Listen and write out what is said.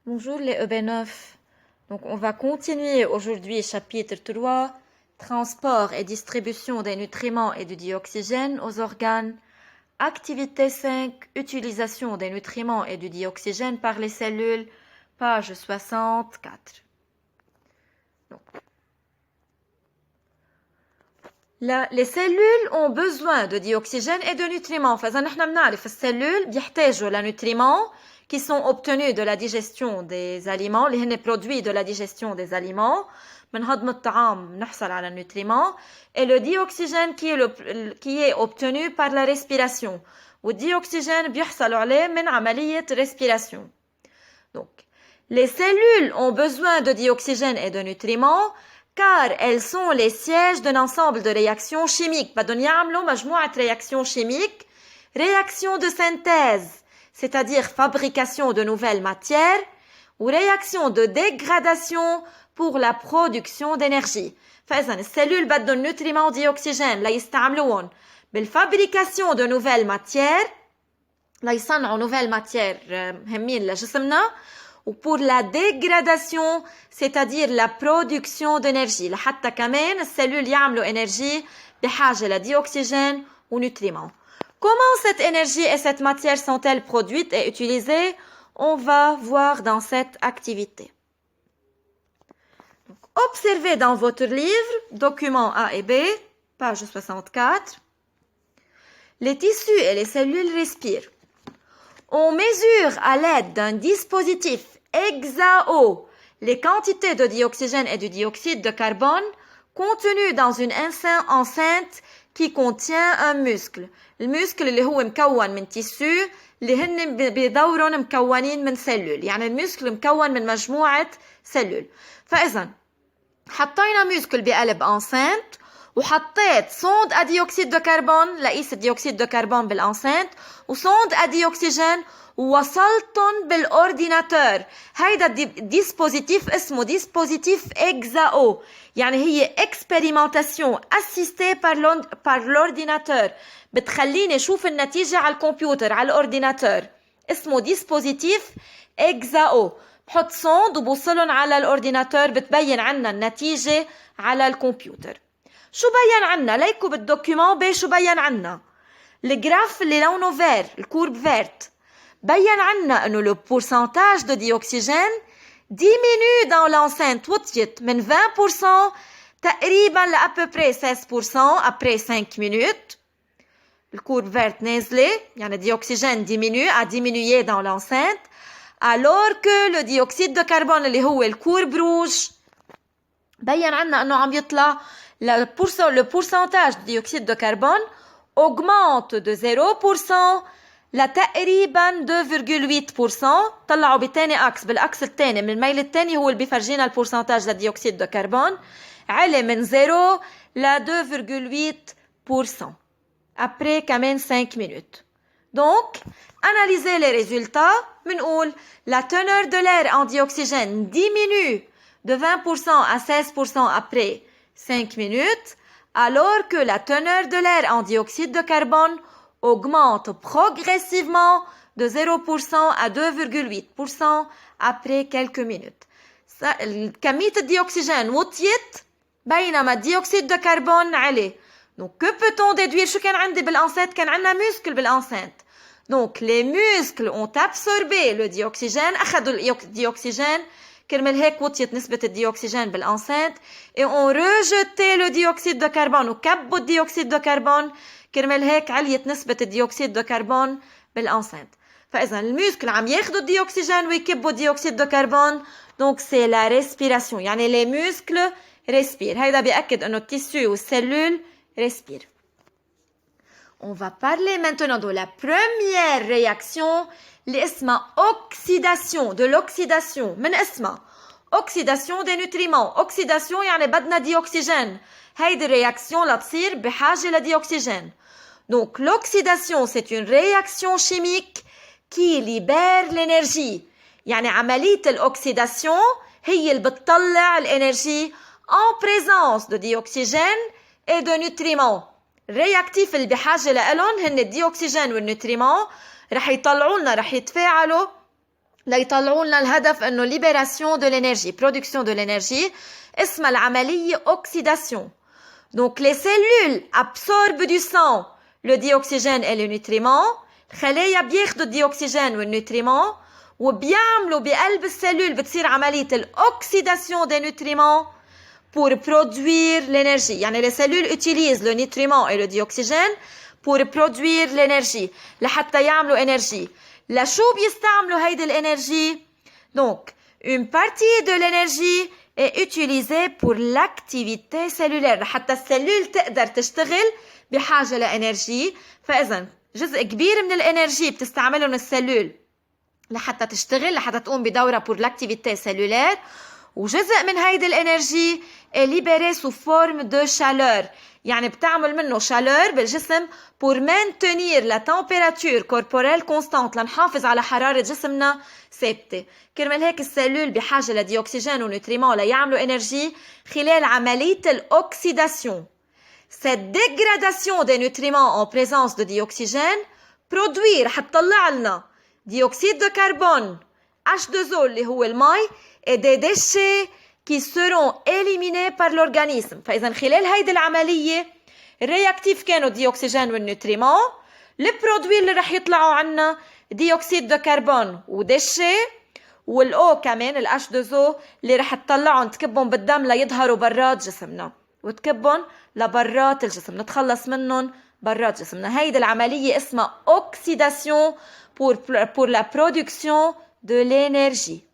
Bonjour les EB9. Donc on va continuer aujourd'hui chapitre 3, transport et distribution des nutriments et du dioxygène aux organes. Activité 5, utilisation des nutriments et du dioxygène par les cellules, page 64. Donc, les cellules ont besoin de dioxygène et de nutriments. فإذا نحن بنعرف السلول بيحتاجوا لنutriments qui sont obtenus de la digestion des aliments, اللي هن produits de la digestion des aliments. من هضم الطعام نحصل على nutriments. Et le dioxygène qui est obtenu par la respiration. والديوكسيجين بيحصلوا عليه من عملية respiration. Donc, les cellules ont besoin de dioxygène et de nutriments car elles sont les sièges d'un ensemble de réactions chimiques. بدهم يعملوا مجموعة réactions chimiques, réactions de synthèse, c'est-à-dire fabrication de nouvelles matières, ou réactions de dégradation pour la production d'énergie. فإذا السلول بدهم nutriments dioxygène ليستعملوهم بالfabrication de nouvelles matières, ليصنعوا nouvelles matières مهمين لجسمنا, ou pour la dégradation, c'est-à-dire la production d'énergie. لحتى كمان السلول يعملوا énergie بحاجة لديوكسيجين ونutriments. Comment cette énergie et cette matière sont-elles produites et utilisées? On va voir dans cette activité. Donc, observez dans votre livre, documents A et B, page 64. Les tissus et les cellules respirent. On mesure à l'aide d'un dispositif hexao les quantités de dioxygène et du dioxyde de carbone contenues dans une enceinte qui contient un muscle. المسكل اللي هو مكون من تيسو اللي هن بدورهم مكونين من سلول. يعني المسكل مكون من مجموعة سلول. فإذا حطينا مسكل بقلب انسنت وحطيت صوند اديوكسيد دو كربون لقيس الديوكسيد دو كربون بالانسنت وصوند اديوكسيجين ووصلتهم بالاورديناتور. هيدا ديسبوزيتيف اسمه ديسبوزيتيف اكزاو. يعني هي اكسبيريمنتاسيون اسيستي بار لورديناتور. بتخليني اشوف النتيجة على الكمبيوتر على الاورديناتور. اسمه ديسبوزيتيف اكزاو. بحط صوند وبوصلهم على الاورديناتور بتبين عنا النتيجة على الكمبيوتر. شو بين عنا؟ ليكوا بالدوكيومون بي شو بين عنا؟ الجراف اللي لونه فير الكورب فيرت بين عنا انه le pourcentage de dioxygène diminue dans l'enceinte وطيت من 20% تقريبا ل à peu près 16% après 5 minutes. الكورب فيرت نازلة يعني dioxygène a diminué dans l'enceinte alors que le dioxyde de carbone اللي هو الكورب روج بين عنا انه عم يطلع le pourcentage de dioxyde de carbone augmente de 0% لتقريبا 2,8%. طلعوا بتاني اكس بالاكس الثاني من الميل الثاني هو اللي بيفرجينا البورسنتاج للديوكسيد دو كربون على من 0 ل 2,8% après كمان 5 minutes. Donc, analysez les résultats. بنقول la teneur de l'air en dioxygène diminue de 20% à 16% après 5 minutes, alors que la teneur de l'air en dioxyde de carbone augmente progressivement de 0% à 2,8% après quelques minutes. كمية الديوكسيجين وطيت بينما الديوكسيد de carbone عليه. Donc, que peut-on déduire? شو كان عندي بالانسنت؟ كان عندنا muscle بالانسنت. Donc, les muscles ont absorbé le dioxygène, أخذوا الديوكسيجين كرمال هيك وطيت نسبة الديوكسيجين بالانسنت et ont rejeté le dioxyde de carbone وكبوا الديوكسيد de carbone كرمال هيك عليت نسبة الديوكسيد de carbone بالانسنت. فإذا المسكل عم ياخدوا الديوكسيجين ويكبوا الديوكسيد de carbone. Donc c'est la respiration. يعني les muscles respirent. هيدا بيأكد انه التيسو والسلول respirent. On va parler maintenant de la première réaction اللي اسمها oxydation, de l'oxydation. من اسمها oxydation des nutriments. oxydation يعني بدنا ديوكسيجين. هيدي الرياكسيون لتصير بحاجة لديوكسيجين. Donc l'oxydation c'est une réaction chimique qui libère l'énergie. يعني عملية الأوكسيداسيون هي اللي بتطلع الانرجي en présence de dioxygène et de nutriments. الرياكتيف اللي بحاجة لألون هن الديوكسيجين والنوتريمون رح يطلعوا لنا رح يتفاعلوا ليطلعوا لنا الهدف انه libération de l'énergie, production de l'énergie, اسمها العملية oxydation. Donc les cellules absorbent du sang le dioxygène et le nutriment. الخلايا بياخدوا الديوكسيجين والنوتريمون وبيعملوا بقلب السلول بتصير عملية الأوكسيداسيون des nutriments pour produire l'énergie. يعني les cellules utilisent le nutriment et le dioxygène pour produire l'énergie لحتى يعملوا énergie. لشو بيستعملوا هيدي الانرجي؟ Donc, une partie de l'énergie est utilisée pour l'activité cellulaire لحتى السلول تقدر تشتغل بحاجة لإنرجي. فإذا جزء كبير من الإنرجي بتستعملهم السلول لحتى تشتغل لحتى تقوم بدورة pour l'activité cellulaire. وجزء من هيدي الانرجي est libérée sous forme de chaleur. يعني بتعمل منه chaleur بالجسم pour maintenir la température corporelle constante لنحافظ على حرارة جسمنا ثابتة. كرمال هيك السلول بحاجة لديوكسيجين ونوتريمون ليعملوا انرجي خلال عملية الأوكسيداسيون. Cette dégradation des nutriments en présence de dioxygène produit رح تطلع لنا dioxyde de carbone H2O اللي هو المي et des déchets qui seront éliminés par l'organisme. فإذا خلال هيدي العملية الرياكتيف كانوا الديوكسيجين والنوتريمون. البرودوي اللي رح يطلعوا عنا ديوكسيد دو كربون وديشي والأو كمان ال H2O اللي رح تطلعهم تكبهم بالدم ليظهروا برات جسمنا وتكبهم لبرات الجسم نتخلص منهم برات جسمنا. هيدي العملية اسمها oxydation pour la production de l'énergie.